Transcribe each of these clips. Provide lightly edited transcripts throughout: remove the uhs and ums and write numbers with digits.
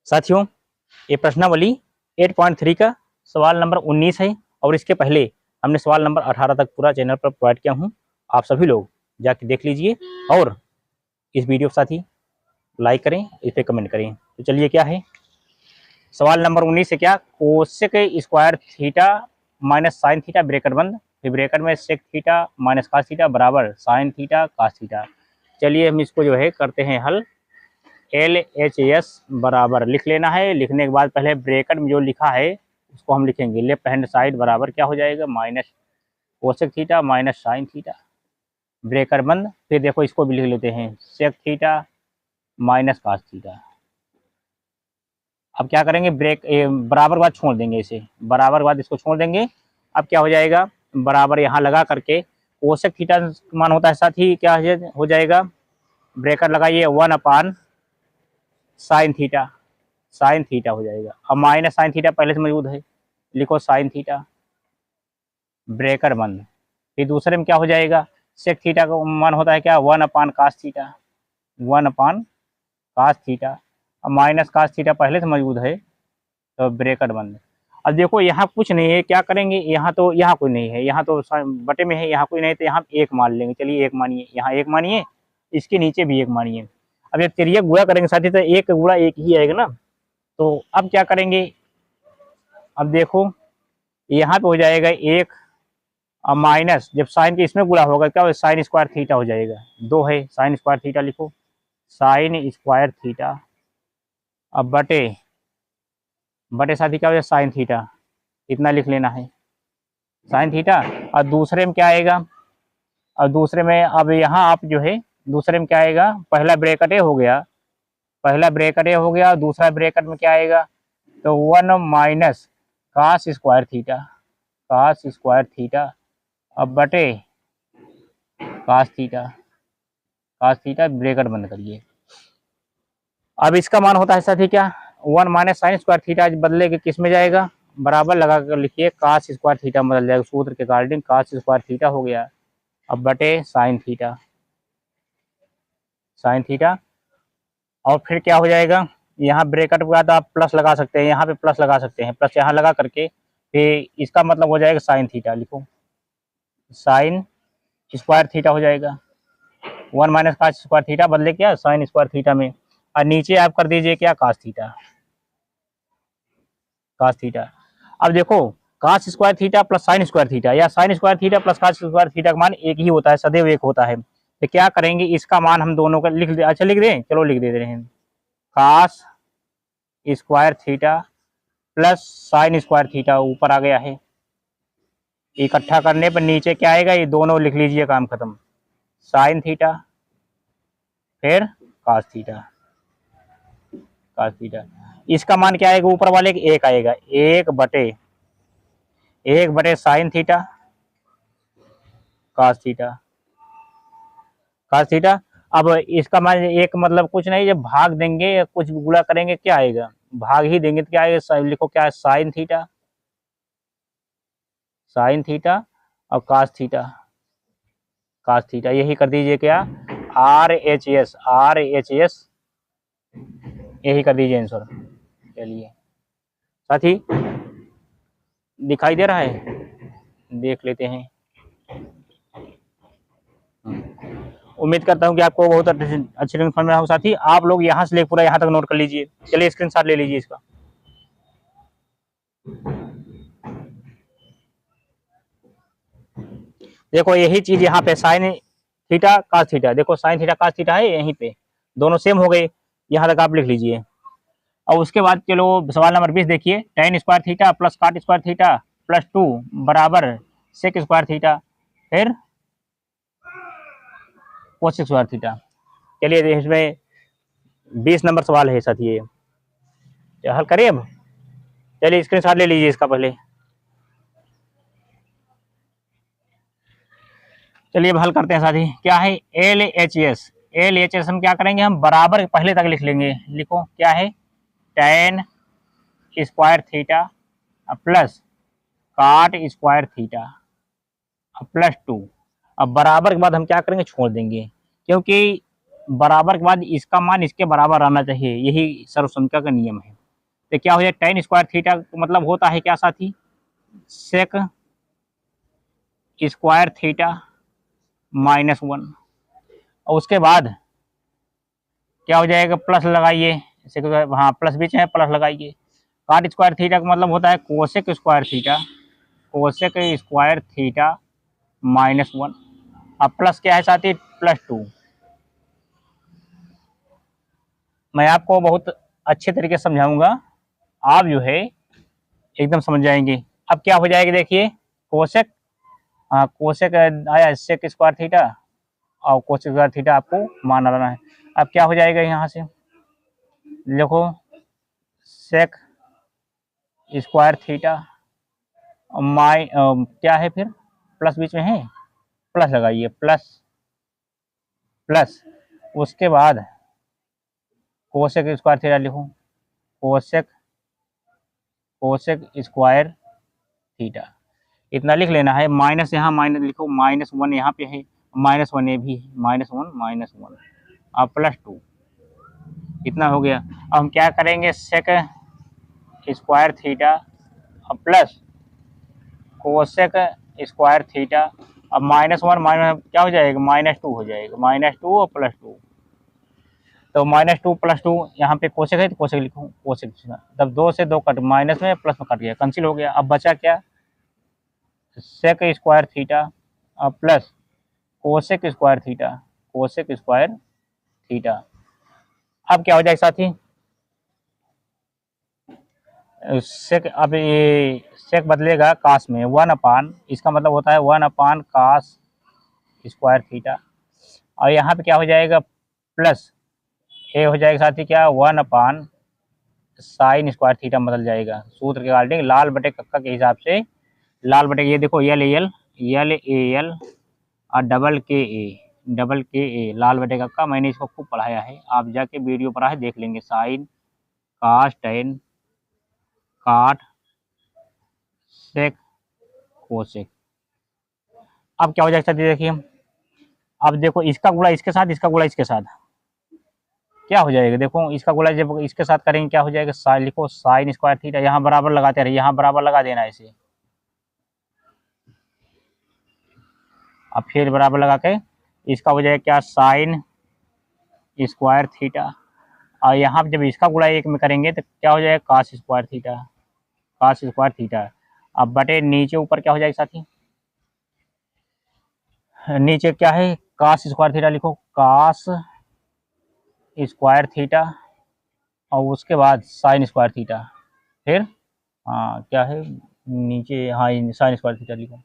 साथियों, ये प्रश्नावली 8.3 का सवाल नंबर 19 है और इसके पहले हमने सवाल नंबर 18 तक पूरा चैनल पर प्रोवाइड किया हूँ। आप सभी लोग जाके देख लीजिए और इस वीडियो के साथ ही लाइक करें, इस पर कमेंट करें। तो चलिए, क्या है सवाल नंबर 19 से क्या, cosec square theta minus sine theta bracket बंद, फिर ब्रैकेट में sec theta minus cos theta बराबर साइन थीटा कास थीटा। चलिए हम इसको जो है करते हैं हल। LHS बराबर लिख लेना है। लिखने के बाद पहले ब्रैकेट में जो लिखा है उसको हम लिखेंगे। लेफ्ट हैंड साइड बराबर क्या हो जाएगा, minus cosec theta minus sine theta, bracket बंद। फिर देखो इसको भी लिख लेते हैं, sec theta minus cos theta. अब क्या करेंगे, बराबर के बाद छोड़ देंगे इसे, बराबर के बाद इसको छोड़ देंगे। अब क्या हो जाएगा, बराबर यहाँ लगा करके कोसेक थीटा मान होता है, साथ ही क्या हो जाएगा, ब्रैकेट लगाइए 1 अपान साइन थीटा, साइन थीटा हो जाएगा। अब माइनस साइन थीटा पहले से मौजूद है, लिखो साइन थीटा, ब्रैकेट बंद। फिर दूसरे में क्या हो जाएगा, सेक थीटा का मान होता है क्या, 1 अपान कास थीटा, 1 अपान कास थीटा। अब माइनस कास थीटा पहले से मौजूद है तो ब्रैकेट बंद। अब देखो यहाँ कुछ नहीं है, क्या करेंगे, यहाँ तो यहाँ कोई नहीं है, यहाँ तो बटे में है, यहाँ कोई नहीं तो यहाँ एक मान लेंगे। चलिए एक मानिए, यहाँ एक मानिए, इसके नीचे भी एक मानिए। अब ये तिर्यक गुणा करेंगे साथी तो एक गुणा एक ही आएगा ना। तो अब क्या करेंगे, अब देखो यहाँ पे हो जाएगा एक, अब माइनस जब साइन के इसमें गुणा होगा क्या, साइन स्क्वायर थीटा हो जाएगा। 2 है, साइन स्क्वायर थीटा लिखो, साइन स्क्वायर थीटा। अब बटे बटे साथी क्या हो जाएगा, साइन थीटा, इतना लिख लेना है, साइन थीटा। और दूसरे में क्या आएगा, और दूसरे में अब यहाँ आप जो है दूसरे में क्या आएगा, पहला ब्रैकेट ए हो गया, पहला ब्रैकेट ए हो गया और दूसरा ब्रैकेट में क्या आएगा, तो 1 minus cos square theta, cos square theta. अब बटे cos theta, cos theta, bracket बंद करिए। अब इसका मान होता है साथी क्या, 1 माइनस साइन स्क्वायर थीटा बदले के किस में जाएगा, बराबर लगा कर लिखिए, कास स्क्वायर थीटा बदल जाएगा, सूत्र के अकॉर्डिंग कास स्क्वायर थीटा हो गया। अब बटे साइन थीटा, साइन थीटा। और फिर क्या हो जाएगा, यहाँ ब्रैकेट के बाद आप प्लस लगा सकते हैं, यहाँ पे प्लस लगा सकते हैं, प्लस यहाँ लगा करके फिर इसका मतलब हो जाएगा साइन थीटा, लिखो साइन स्क्वायर थीटा हो जाएगा। 1 माइनस कास स्क्वायर थीटा बदले क्या, साइन स्क्वायर थीटा में, और नीचे आप कर दीजिए क्या, कास थीटा, कास थीटा। अब देखो cos square theta plus sine square theta या sine square theta plus cos square theta का मान एक ही होता है, सदैव एक होता है। तो क्या करेंगे, इसका मान हम दोनों का लिख दे, अच्छा लिख दें, चलो लिख देते हैं, cos square theta plus sine square theta ऊपर आ गया है। इकट्ठा करने पर नीचे क्या आएगा, ये दोनों लिख लीजिए, काम खत्म, साइन थीटा फिर कास थीटा, कास थीटा। इसका मान क्या आएगा, ऊपर वाले एक आएगा, एक बटे sine theta cos theta, cos theta. अब इसका मान एक मतलब कुछ नहीं, जब भाग देंगे या कुछ गुणा करेंगे क्या आएगा, भाग ही देंगे तो क्या आएगा, लिखो क्या है, साइन थीटा, साइन थीटा और कास थीटा, कास थीटा। यही कर दीजिए क्या, RHS, RHS यही कर दीजिए आंसर। चलिए साथी दिखाई दे रहा है, देख लेते हैं। उम्मीद करता हूं कि आपको बहुत अच्छी समझ में हो। साथी आप लोग यहाँ से ले पूरा यहाँ तक नोट कर लीजिए। चलिए स्क्रीनशॉट ले लीजिए इसका। देखो यही चीज यहाँ पे साइन थीटा कास थीटा, देखो साइन थीटा कास थीटा है, यहीं पे दोनों सेम हो गए, यहाँ तक आप लिख लीजिए। और उसके बाद चलो सवाल नंबर 20 देखिए, tan स्क्वायर थीटा प्लस काट स्क्वायर थीटा प्लस 2 बराबर सेक स्क्वायर थीटा फिर कोसेक स्क्वायर थीटा। चलिए इसमें 20 नंबर सवाल है साथी, ये हल करिए। अब चलिए स्क्रीनशॉट ले लीजिए इसका पहले। चलिए अब हल करते हैं साथी। क्या है, LHS हम क्या करेंगे, हम बराबर पहले तक लिख लेंगे। लिखो क्या है, tan स्क्वायर थीटा प्लस काट स्क्वायर थीटा प्लस 2। अब बराबर के बाद हम क्या करेंगे, छोड़ देंगे, क्योंकि बराबर के बाद इसका मान इसके बराबर आना चाहिए, यही सर्वसंख्या का नियम है। तो क्या हो जाए tan स्क्वायर थीटा मतलब होता है क्या साथी, सेक स्क्वायर थीटा -1। और उसके बाद क्या हो जाएगा, प्लस लगाइए, हाँ प्लस बीच में प्लस लगाइए। कॉट स्क्वायर थीटा का मतलब होता है cosec square theta, cosec square theta -1। अब प्लस क्या है साथी, +2। मैं आपको बहुत अच्छे तरीके से समझाऊंगा, आप जो है एकदम समझ जाएंगे। अब क्या हो जाएगा देखिए, कोसेक, हाँ कोसेक आया सेक स्क्वायर थीटा, और कोसेक स्क्वायर थीटा आपको मान लाना है। अब क्या हो जाएगा यहाँ से, देखो सेक स्क्वायर थीटा क्या है फिर, प्लस बीच में है, प्लस लगाइए, प्लस प्लस, उसके बाद कोसेक स्क्वायर थीटा लिखो, कोसेक कोसेक स्क्वायर थीटा, इतना लिख लेना है। माइनस यहाँ माइनस लिखो, -1 यहाँ पे है, -1 ये भी है, -1 और +2, इतना हो गया। अब हम क्या करेंगे, सेक स्क्वायर थीटा और प्लस कोसेक स्क्वायर थीटा, अब -1 माइनस क्या हो जाएगा, -2 हो जाएगा, -2 और +2। तो -2 +2 यहाँ पे कोसेक है तो कोसेक लिखूँ, कोसेक, तब 2 से 2 कट, माइनस में प्लस में कट गया, कैंसिल हो गया। अब बचा क्या, सेक स्क्वायर थीटा और plus cosec square theta, cosec square theta. अब क्या हो जाएगा साथी, सेक, अब ये सेक बदलेगा कास में, 1/, इसका मतलब होता है 1/, कास स्क्वायर थीटा। और यहाँ पे क्या हो जाएगा, प्लस ये हो जाएगा साथी क्या, 1/, साइन स्क्वायर थीटा बदल जाएगा, सूत्र के अकॉर्डिंग लाल बटे कक्का के हिसाब से, लाल बटे ये देखो LAL और डबल के ए लाल बटे कक्का, मैंने इसको खूब पढ़ाया है, आप जाके वीडियो पढ़ा है देख लेंगे, साइन कास टेन काट सेक कोसेक। अब क्या हो जाएगा साथी देखिए, अब देखो इसका गुणा इसके साथ, इसका गुणा इसके साथ, क्या हो जाएगा, देखो इसका गुणा जब इसके साथ करेंगे क्या हो जाएगा, साइन लिखो, साइन स्क्वायर थीटा, यहाँ बराबर लगाते रहिए, यहाँ बराबर लगा देना इसे, अब फिर बराबर लगा के इसका हो जाएगा क्या, साइन स्क्वायर थीटा, और यहाँ जब इसका गुणा एक में करेंगे तो क्या हो जाएगा, cos square theta, cos square theta. अब बटे नीचे ऊपर क्या हो जाएगा साथी, नीचे क्या है, कास स्क्वायर थीटा लिखो, कास स्क्वायर थीटा, और उसके बाद साइन स्क्वायर थीटा, फिर हाँ क्या है नीचे, हाँ साइन स्क्वायर थीटा लिखो,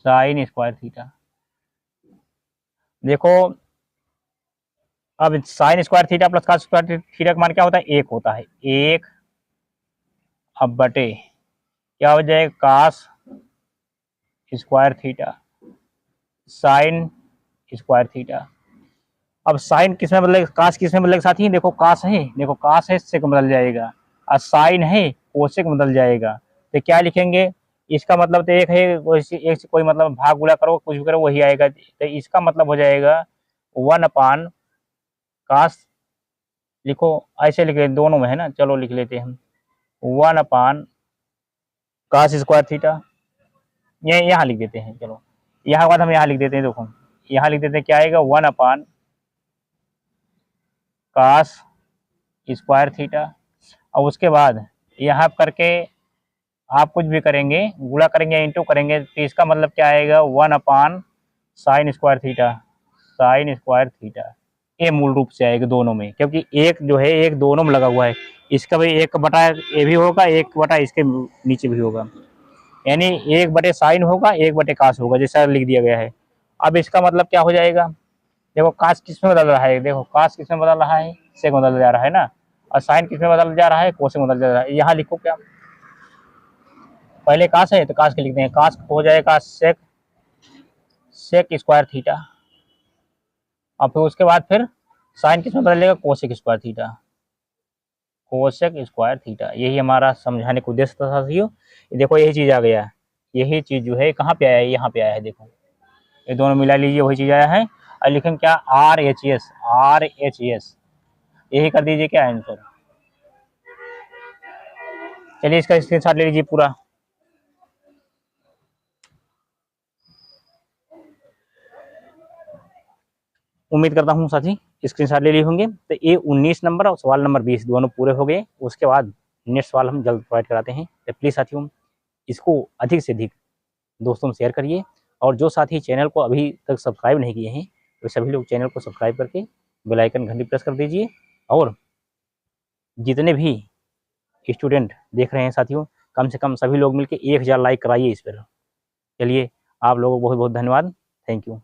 साइन स्क्वायर थीटा। देखो अब sine square theta plus cos square theta का मान क्या होता है, 1 होता है, 1। अब बटे क्या हो जाएगा, cos square theta sine square theta. अब साइन किस में बदलेगा, कास किस में बदलेगा साथी, देखो कास है, देखो कास है सेक बदल जाएगा, और साइन है कोसेक बदल जाएगा। तो क्या लिखेंगे, इसका मतलब तो एक है, एक से कोई मतलब भाग गुणा करो कुछ भी करो वही आएगा, तो इसका मतलब हो जाएगा 1/, कास लिखो, ऐसे लिख लेते दोनों में है ना, चलो लिख लेते हैं हम, 1/, कास स्क्वायर थीटा, ये यहाँ लिख देते हैं, चलो यहाँ बाद हम यहाँ लिख देते हैं, देखो यहाँ लिख देते हैं क्या आएगा, 1/, कास स्क्वायर थीटा, और उसके बाद यहाँ करके आप कुछ भी करेंगे, गुणा करेंगे इंटू करेंगे, तो इसका मतलब क्या आएगा, 1/, sign square theta, sine square theta. ये मूल रूप से आएगा दोनों में, क्योंकि एक जो है एक दोनों में लगा हुआ है, इसका भी 1/, ये भी होगा, 1/, इसके नीचे भी होगा, यानी 1/, साइन होगा, 1/, कास होगा, जैसा लिख दिया गया है। अब इसका मतलब क्या हो जाएगा, देखो कास किस में बदल रहा है, देखो कास किस में बदल रहा है, सेक बदल जा रहा है ना, और साइन किस में बदल जा रहा है, कोसेक बदल जा रहा है। यहाँ लिखो क्या, पहले कास है तो कास के लिखते हैं, कास हो जाएगा सेक, सेक स्क्वायर थीटा, और फिर उसके बाद फिर साइन किस में बदलेगा, cosec square theta, cosec square theta. यही हमारा समझाने का उद्देश्य था साथियों। देखो यही चीज आ गया, यही चीज जो है कहाँ पे आया है, यहाँ पे आया है, देखो ये दोनों मिला लीजिए, वही चीज आया है। और लिखेंगे क्या, RHS, RHS, यही कर दीजिए क्या आंसर। चलिए इसका स्क्रीनशॉट ले लीजिए पूरा। उम्मीद करता हूँ साथी स्क्रीनशॉट ले लिए होंगे। तो ये 19 नंबर और सवाल नंबर 20 दोनों पूरे हो गए। उसके बाद नेक्स्ट सवाल हम जल्द प्रोवाइड कराते हैं। तो प्लीज़ साथियों इसको अधिक से अधिक दोस्तों में शेयर करिए, और जो साथी चैनल को अभी तक सब्सक्राइब नहीं किए हैं तो सभी लोग चैनल को सब्सक्राइब करके बेल आइकन घंटी प्रेस कर दीजिए। और जितने भी स्टूडेंट देख रहे हैं साथियों, कम से कम सभी लोग मिलकर 1000 लाइक कराइए इस पर। चलिए आप लोगों को बहुत बहुत धन्यवाद। Thank you.